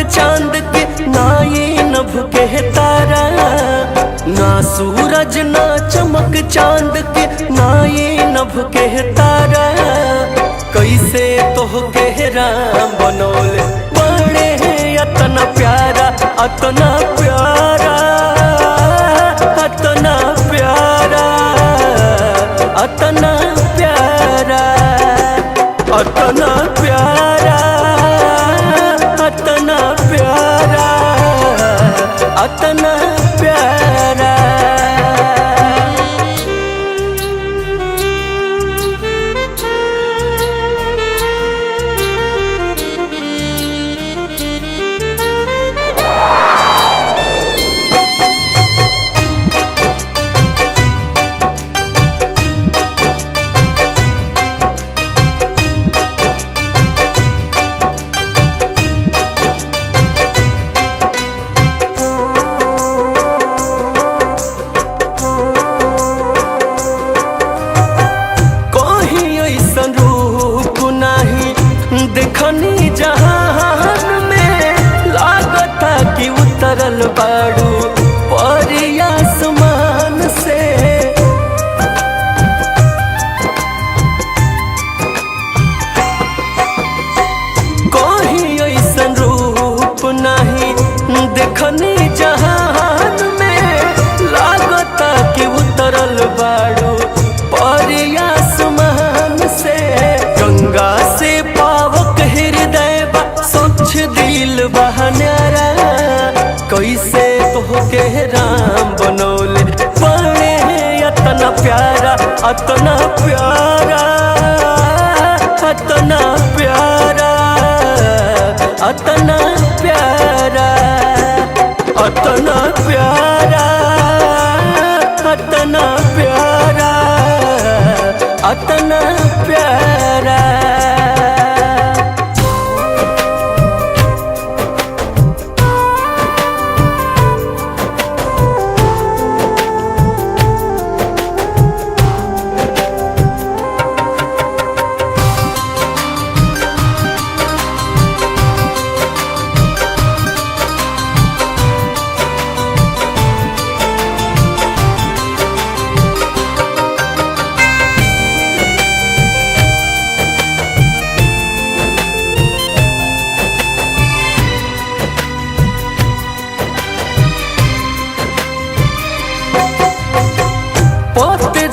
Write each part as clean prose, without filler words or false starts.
चांद के ना ये नभ के तारा, ना सूरज ना चमक चांद के ना ये नभ के तारा। कैसे तोहके राम बनौले बड़े अतना प्यारा, अतना प्यारा, अतना प्यारा, अतना प्यारा, अतना प्यारा, अतना प्यारा, अतना प्यारा। देखनी जहान में लागता कि उतरल बाड़ू परी आसमान से। कोई ऐसन रूप नहीं देखनी जहान में लागता कि उतरल बाड़ू परी आसमान से। गंगा से पावक हृदय बा स्वच्छ दिल बहनारा, कैसे तोहके राम बनौले बड़े अतना प्यारा, अतना प्यारा, अतना प्यारा, अतना प्यारा, अतना प्यारा, अतना प्यारा, अतना प्यारा।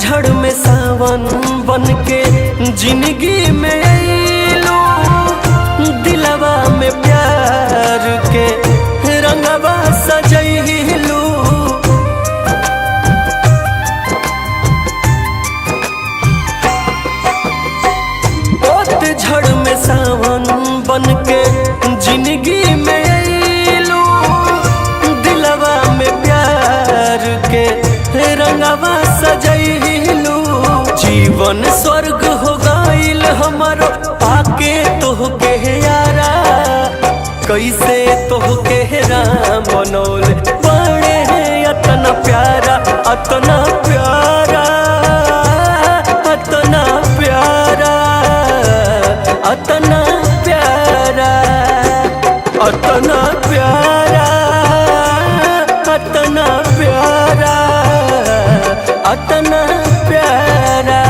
झड़ में सावन बन के जिंदगी में अइलू, दिलवा में प्यार के रंगवा सजैलू। झड़ में सावन बन के जिंदगी में अइलू, दिलवा में प्यार के रंगवा सजैलू। जीवन स्वर्ग हो गइल हमारो पाके तोहके यारा, कैसे तोहके राम बनौले बड़े अतना प्यारा, अतना प्यारा, अतना प्यारा, अतना प्यारा, अतना प्यारा, अतना प्यारा, अतना प्यारा।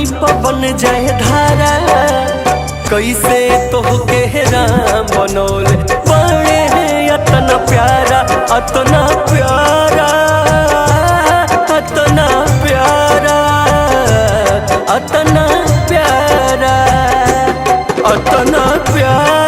धरती पवन जय धारा कैसे तोहके राम बनौले बड़े अतना प्यारा अतना प्यारा अतना प्यारा अतना प्यारा अतना प्यारा।